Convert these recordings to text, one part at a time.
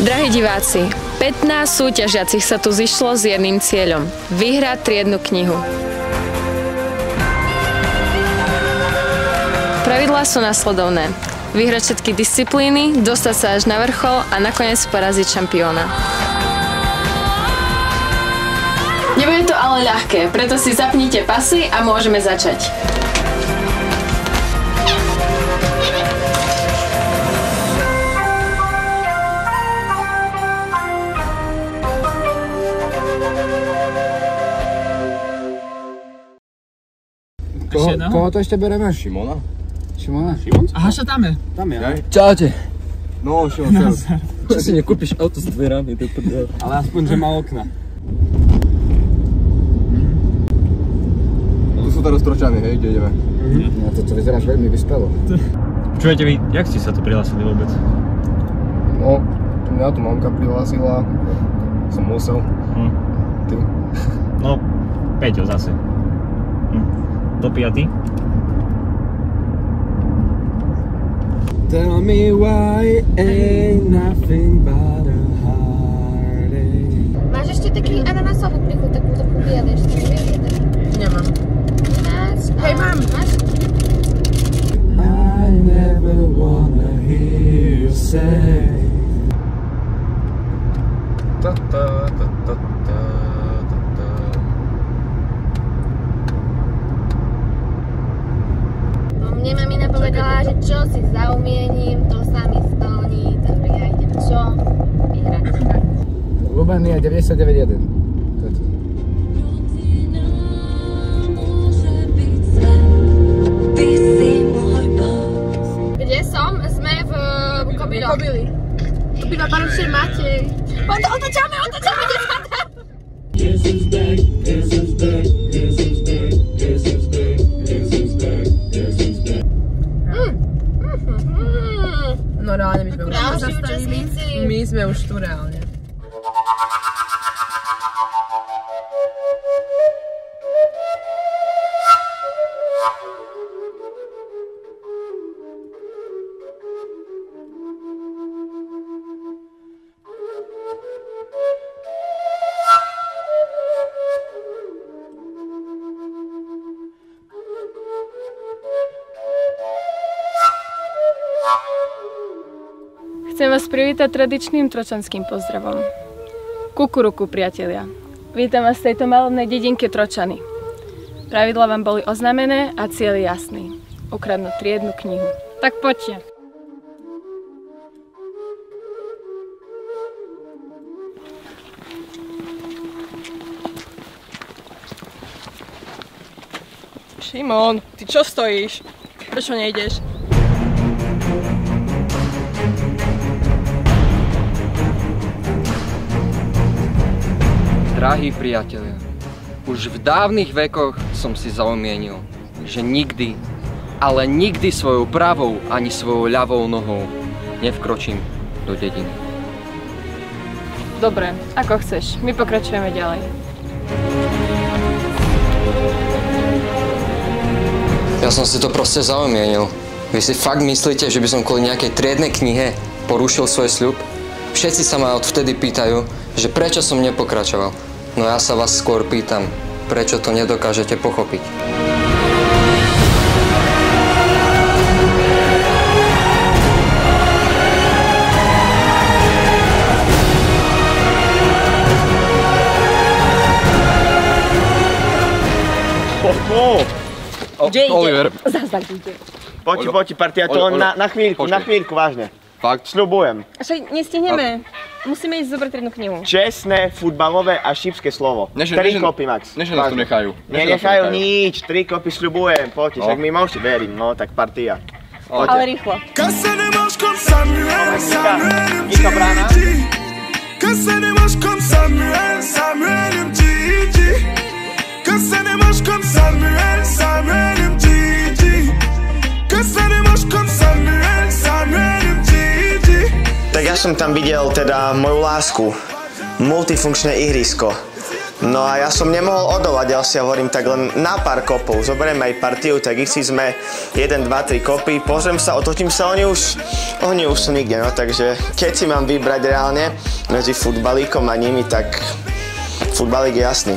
Drahí diváci, 15 súťažiacich sa tu zišlo s jedným cieľom – vyhrať triednu knihu. Pravidlá sú nasledovné. Vyhrať všetky disciplíny, dostať sa až na vrchol a nakoniec poraziť šampióna. Nebude to ale ľahké, preto si zapnite pasy a môžeme začať. Koho to ešte bereme? Šimona. Šimona? Aha, čo tam je? Tam je, aj? Čaute. No, Šimon, Čo si nekúpiš auto s dverami, to prdel. ale aspoň, že má okna. Tu sú teraz Tročany, hej, kde ideme? No to vyzeráš veľmi vyspelo. Čujete vy, jak ste sa tu prihlásili vôbec? No, mňa tu mamka prihlásila, som musel. Ty? No, Peťo zase. Topy a ty? Tell me why ain't nothing but a heartache. Máš ešte taký ananásovú plichu, takú bielú ešte? Nemám. Hej, mám. Máš? I never wanna hear you say. Mne mamina povedala, že čo si zaumiením, to sa mi splní, takže ja idem čo? Vyhrať. Luben je 99.1. Kde som? Sme v Kobyloch. Tu býva baručný Matej. Otočame, devčatá! No reálne, my sme už tu zastavili. My sme už tu reálne. Chcem vás privítať tradičným tročanským pozdravom. Kukuruku, priatelia. Vítam vás v tejto malebnej dedinke Tročany. Pravidlá vám boli oznámené a cieľ je jasný. Ukradnúť triednu knihu. Tak poďte. Šimon, ty čo stojíš? Prečo nejdeš? Drahí priatelia, už v dávnych vekoch som si zaumienil, že nikdy, ale nikdy svojou pravou ani svojou ľavou nohou nevkročím do dediny. Dobre, ako chceš. My pokračujeme ďalej. Ja som si to proste zaumienil. Vy si fakt myslíte, že by som kvôli nejakej triednej knihe porušil svoj sľub? Všetci sa ma odvtedy pýtajú, že prečo som nepokračoval. No ja sa vás skôr pýtam, prečo to nedokážete pochopiť. Kde ide? Poďte, partia, to na chvíľku, vážne. Fakt? Sľubujem. Však nestihneme. Musíme ísť zobrať triednu knihu. Čestné, futbalové a šípske slovo. 3 kopy, Max. Neže nás tu nechajú. Nenechajú nič, 3 kopy sľubujem, poďte, však my môžete veriť, no tak partia. Ale rýchlo. Díka brána. Tak ja som tam videl teda moju lásku, multifunkčné ihrisko, No a ja som nemohol odolať, ja si hovorím tak len na pár kopov. Zoberiem aj partiu, tak ich si sme 1, 2, 3 kopy, pozriem sa, otočím sa, oni už sú nikde, no takže keď si mám vybrať reálne medzi futbalíkom a nimi, tak futbalík je jasný.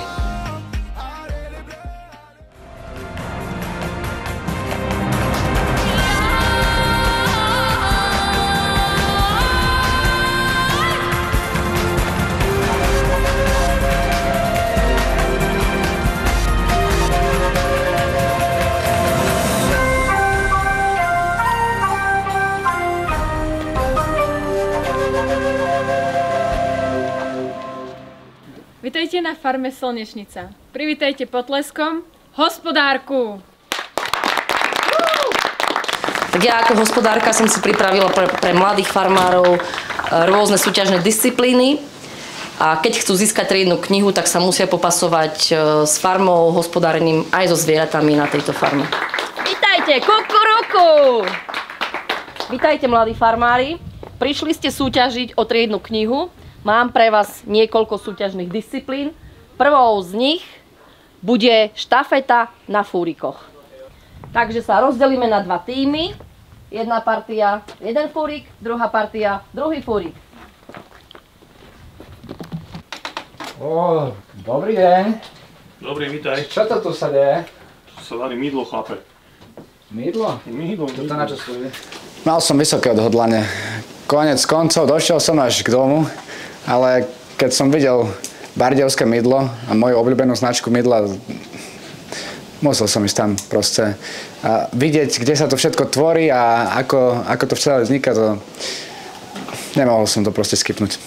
Vitajte na farme Slnečnica. Privítajte potleskom hospodárku. Tak ja ako hospodárka som si pripravila pre mladých farmárov rôzne súťažné disciplíny. A keď chcú získať triednu knihu, tak sa musia popasovať s farmou, hospodárením aj so zvieratami na tejto farme. Vitajte, kukuruku! Vitajte, mladí farmári. Prišli ste súťažiť o triednu knihu. Mám pre vás niekoľko súťažných disciplín. Prvou z nich bude štafeta na fúrikoch. Takže sa rozdelíme na 2 tímy. Jedna partia, 1 fúrik, druhá partia, druhý fúrik. Dobrý deň. Dobrý, vítaj. Čo to tu sa deje? Sa varí mydlo, chlape. Mydlo? Mydlo. Toto na čo slúži? Mal som vysoké odhodlanie. Konec koncov došiel som až k domu. Ale keď som videl bardejovské mydlo a moju obľúbenú značku mydla, musel som ísť tam proste. A vidieť, kde sa to všetko tvorí a ako to celé vzniká, to nemohol som to proste skipnúť.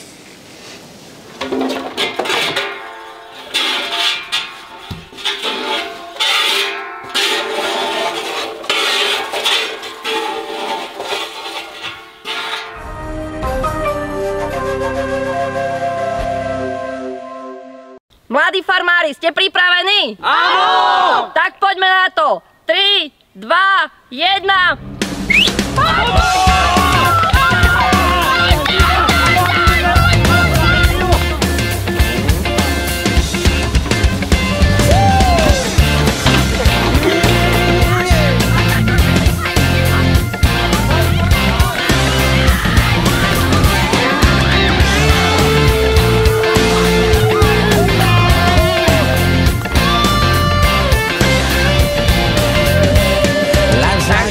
Mladí farmári, ste pripravení? Áno! Tak poďme na to. 3, 2, 1.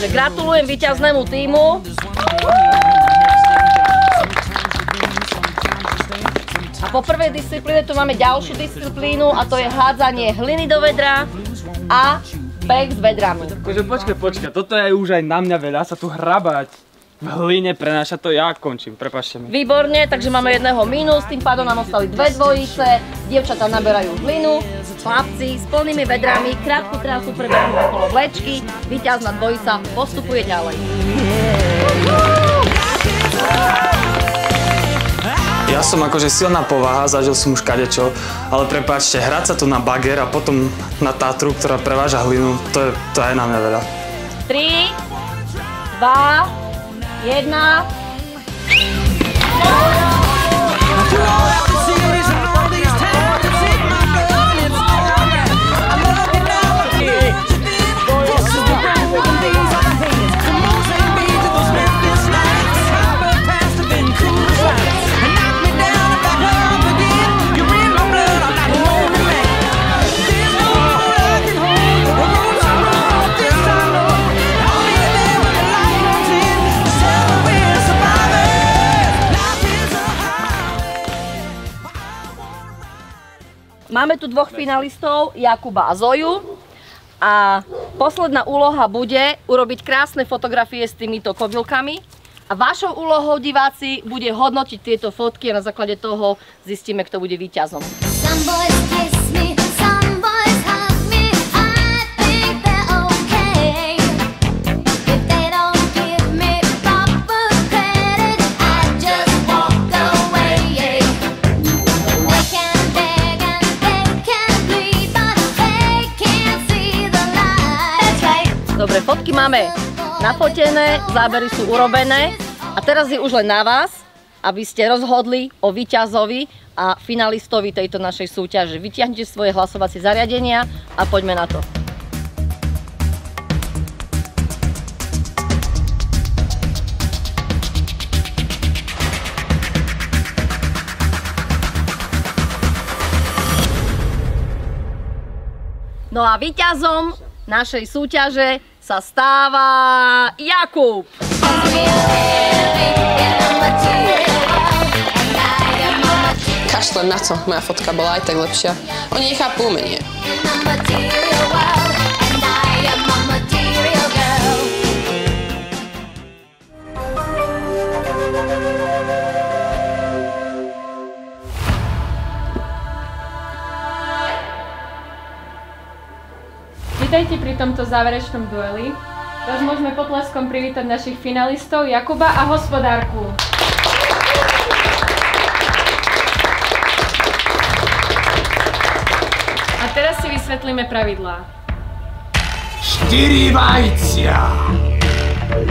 Gratulujem víťaznému tímu. A po prvej disciplíne tu máme ďalšiu disciplínu a to je hádzanie hliny do vedra a beh s vedrami. Akože počkaj, toto je už aj na mňa veľa, sa tu hrabať v hline prenáša, to ja končím, prepáčte mi. Výborne, takže máme jedného mínus, tým pádom nám ostali 2 dvojice, dievčatá naberajú hlinu, chlapci s plnými vedrami, krátku trasu prebehnú okolo vlečky, víťazná dvojica postupuje ďalej. Ja som akože silná povaha, zažil som už kadečo, ale prepáčte, hrať sa tu na bager a potom na Tatru, ktorá preváža hlinu, to je na mňa veľa. 3, 2, 1. Máme tu 2 finalistov, Jakuba a Zoju. A posledná úloha bude urobiť krásne fotografie s týmito kobylkami. A vašou úlohou, diváci, bude hodnotiť tieto fotky a na základe toho zistíme, kto bude víťazom. Dobre, fotky máme nafotené, zábery sú urobené a teraz je už len na vás, aby ste rozhodli o víťazovi a finalistovi tejto našej súťaže. Vytiahnite svoje hlasovacie zariadenia a poďme na to. No a víťazom našej súťaže sa stáva Jakub. Kašlem na to, moja fotka bola aj tak lepšia. Oni nechápu umenie. Vítajte pri tomto záverečnom dueli. Teraz môžeme potleskom privítať našich finalistov Jakuba a hospodárku. A teraz si vysvetlíme pravidlá. 4 vajcia,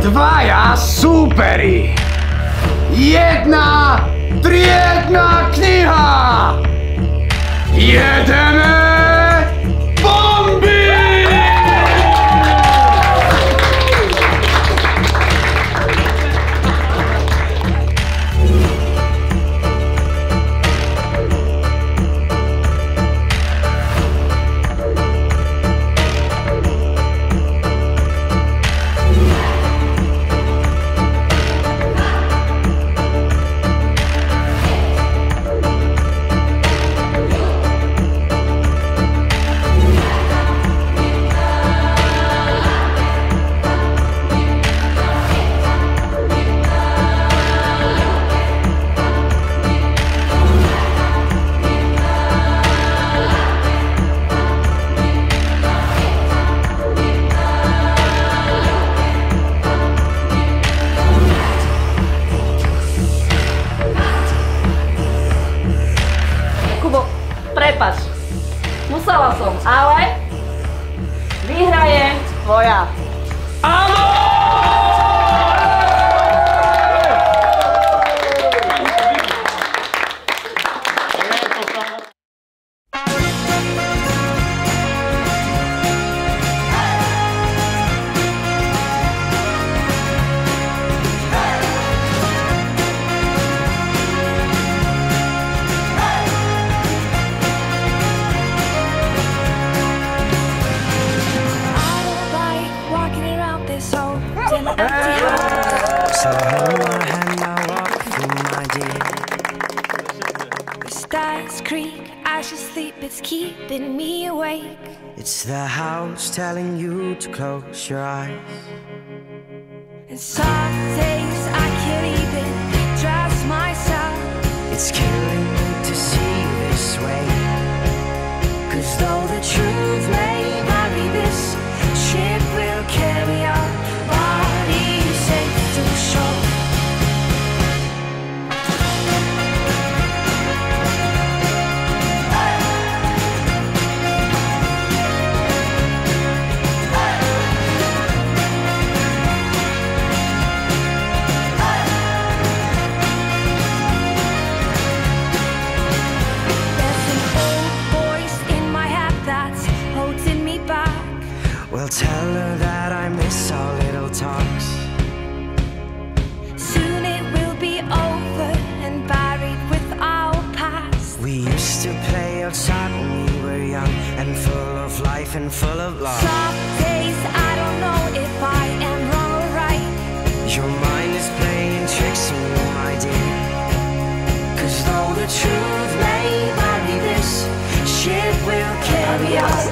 2 súperi, 1 triedna kniha, jedeme bomby! Prepáč, musela som, ale vyhraje tvoja. Áno! So hold my hand, I'll walk with you, my dear. The stars creak, I should sleep, it's keeping me awake. It's the house telling you to close your eyes. And some days I can't even trust myself. It's killing me to see you this way. 'Cause though the truth may vary, this ship will carry our bodies safe to shore. Well, tell her that I miss our little talks. Soon it will be over and buried with our past. We used to play outside when we were young and full of life and full of love. Some days I don't know if I am wrong or right. Your mind is playing tricks on you, my dear. 'Cause though the truth may vary, this ship will carry us.